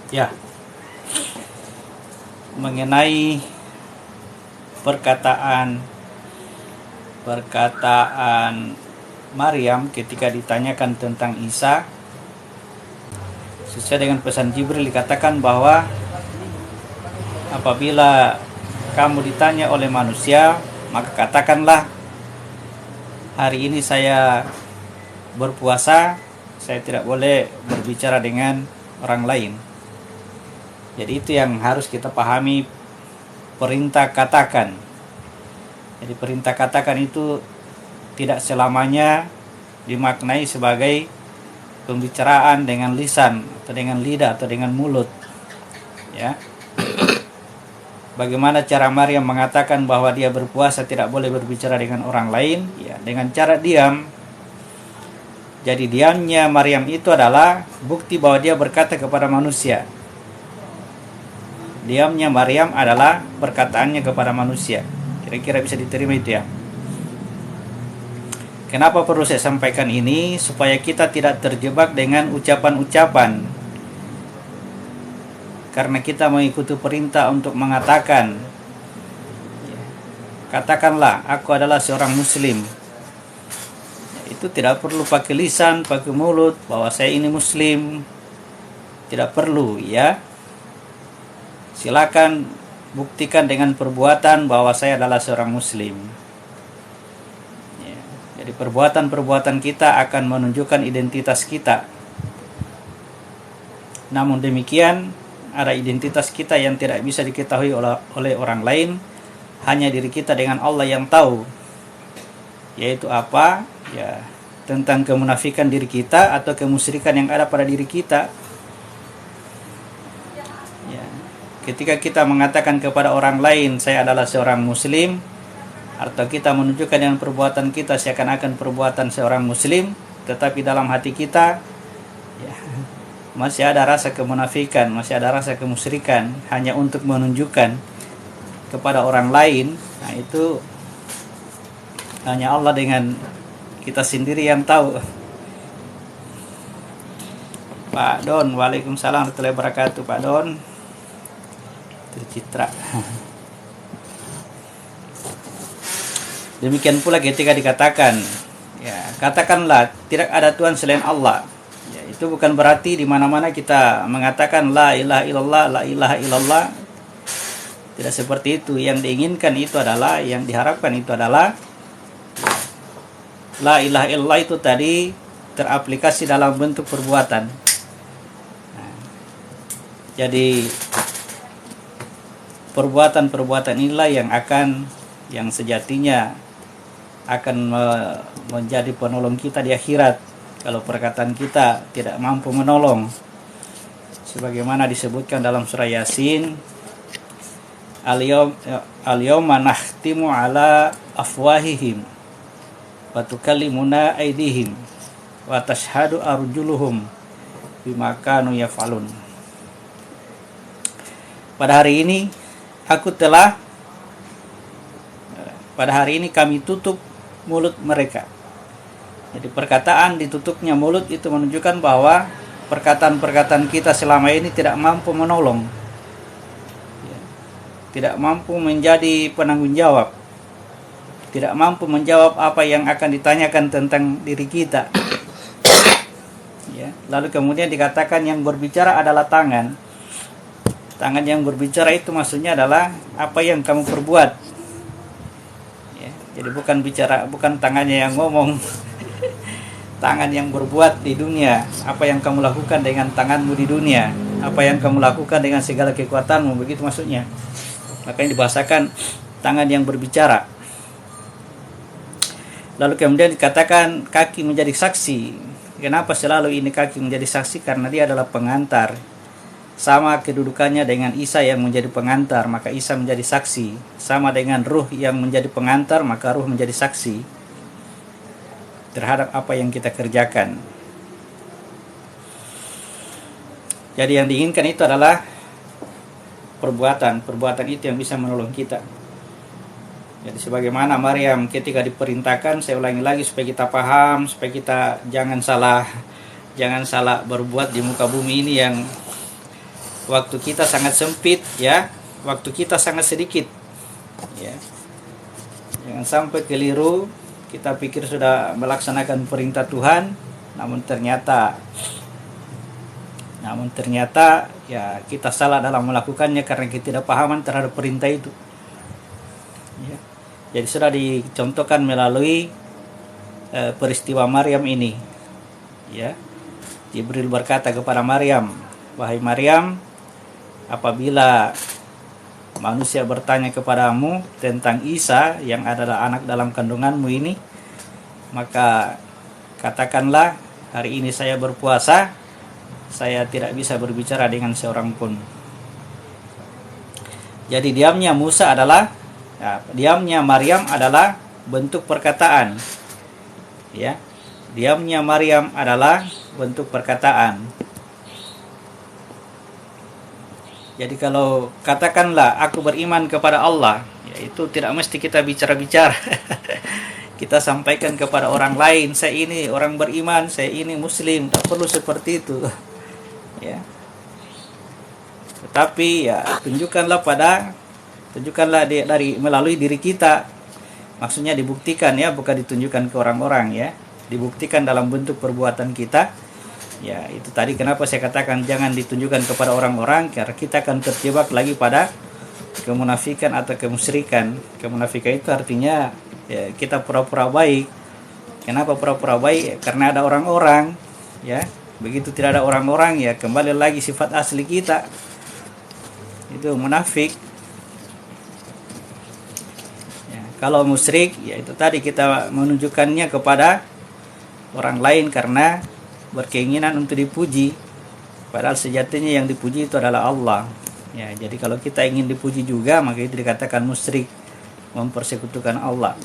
Ya, mengenai perkataan Maryam ketika ditanyakan tentang Isa, sesuai dengan pesan Jibril dikatakan bahwa apabila kamu ditanya oleh manusia, maka katakanlah, hari ini saya berpuasa, saya tidak boleh berbicara dengan orang lain. Jadi itu yang harus kita pahami, perintah katakan. Jadi perintah katakan itu tidak selamanya dimaknai sebagai pembicaraan dengan lisan atau dengan lidah atau dengan mulut. Ya. Bagaimana cara Maryam mengatakan bahwa dia berpuasa tidak boleh berbicara dengan orang lain? Ya, dengan cara diam. Jadi diamnya Maryam itu adalah bukti bahwa dia berkata kepada manusia. Diamnya Maryam adalah perkataannya kepada manusia. Kira-kira bisa diterima itu ya. Kenapa perlu saya sampaikan ini? Supaya kita tidak terjebak dengan ucapan-ucapan. Karena kita mengikuti perintah untuk mengatakan, katakanlah aku adalah seorang muslim. Itu tidak perlu pakai lisan, pakai mulut, bahwa saya ini muslim. Tidak perlu ya. Silakan buktikan dengan perbuatan bahwa saya adalah seorang muslim. Ya, jadi perbuatan-perbuatan kita akan menunjukkan identitas kita. Namun demikian, ada identitas kita yang tidak bisa diketahui oleh orang lain. Hanya diri kita dengan Allah yang tahu. Yaitu apa? Ya, tentang kemunafikan diri kita atau kemusyrikan yang ada pada diri kita. Ketika kita mengatakan kepada orang lain saya adalah seorang muslim, atau kita menunjukkan dengan perbuatan kita seakan-akan perbuatan seorang muslim, tetapi dalam hati kita ya, masih ada rasa kemunafikan, masih ada rasa kemusyrikan hanya untuk menunjukkan kepada orang lain. Nah itu hanya Allah dengan kita sendiri yang tahu. Pak Don, waalaikumsalam warahmatullahi wabarakatuh. Pak Don tercitra. Demikian pula ketika dikatakan, ya katakanlah tidak ada Tuhan selain Allah. Ya, itu bukan berarti di mana-mana kita mengatakan la ilaha illallah, la ilaha illallah. Tidak seperti itu. Yang diinginkan itu adalah, yang diharapkan itu adalah la ilaha illallah itu tadi teraplikasi dalam bentuk perbuatan. Nah, jadi perbuatan-perbuatan inilah yang sejatinya akan menjadi penolong kita di akhirat kalau perkataan kita tidak mampu menolong. Sebagaimana disebutkan dalam surah Yasin, al-yawma nakhtimu ala afwahihim wa tukallimuna aydihim wa tashhadu arjuluhum bima kanu yaf'alun. Pada hari ini kami tutup mulut mereka. Jadi perkataan ditutupnya mulut itu menunjukkan bahwa perkataan-perkataan kita selama ini tidak mampu menolong, tidak mampu menjadi penanggung jawab, tidak mampu menjawab apa yang akan ditanyakan tentang diri kita. Ya, lalu kemudian dikatakan yang berbicara adalah tangan. Tangan yang berbicara itu maksudnya adalah apa yang kamu perbuat. Ya, jadi bukan tangannya yang ngomong. Tangan yang berbuat di dunia. Apa yang kamu lakukan dengan tanganmu di dunia. Apa yang kamu lakukan dengan segala kekuatanmu. Begitu maksudnya. Makanya dibahasakan tangan yang berbicara. Lalu kemudian dikatakan kaki menjadi saksi. Kenapa selalu ini kaki menjadi saksi? Karena dia adalah pengantar. Sama kedudukannya dengan Isa yang menjadi pengantar, maka Isa menjadi saksi. Sama dengan ruh yang menjadi pengantar, maka ruh menjadi saksi terhadap apa yang kita kerjakan. Jadi yang diinginkan itu adalah perbuatan itu yang bisa menolong kita. Jadi sebagaimana Maryam ketika diperintahkan, saya ulangi lagi supaya kita paham, supaya kita jangan salah berbuat di muka bumi ini yang waktu kita sangat sempit, ya, waktu kita sangat sedikit, ya. Jangan sampai keliru kita pikir sudah melaksanakan perintah Tuhan, namun ternyata ya kita salah dalam melakukannya karena ketidakpahaman terhadap perintah itu. Ya. Jadi sudah dicontohkan melalui peristiwa Maryam ini. Ya. Jibril berkata kepada Maryam, "Wahai Maryam, apabila manusia bertanya kepadamu tentang Isa yang adalah anak dalam kandunganmu ini, maka katakanlah, hari ini saya berpuasa, saya tidak bisa berbicara dengan seorang pun." Jadi diamnya Maryam adalah bentuk perkataan. Ya. Diamnya Maryam adalah bentuk perkataan. Jadi kalau katakanlah aku beriman kepada Allah, ya itu tidak mesti kita bicara-bicara. Kita sampaikan kepada orang lain, saya ini orang beriman, saya ini muslim, tak perlu seperti itu. Ya. Tetapi ya tunjukkanlah dari melalui diri kita. Maksudnya dibuktikan, ya, bukan ditunjukkan ke orang-orang, ya. Dibuktikan dalam bentuk perbuatan kita. Ya, itu tadi kenapa saya katakan jangan ditunjukkan kepada orang-orang, karena kita akan terjebak lagi pada kemunafikan atau kemusyrikan. Kemunafikan itu artinya ya, kita pura-pura baik. Kenapa pura-pura baik? Karena ada orang-orang, ya. Begitu tidak ada orang-orang, ya kembali lagi sifat asli kita. Itu munafik. Ya, kalau musyrik, ya itu tadi kita menunjukkannya kepada orang lain karena berkeinginan untuk dipuji, padahal sejatinya yang dipuji itu adalah Allah. Ya, jadi kalau kita ingin dipuji juga, maka itu dikatakan musyrik, mempersekutukan Allah.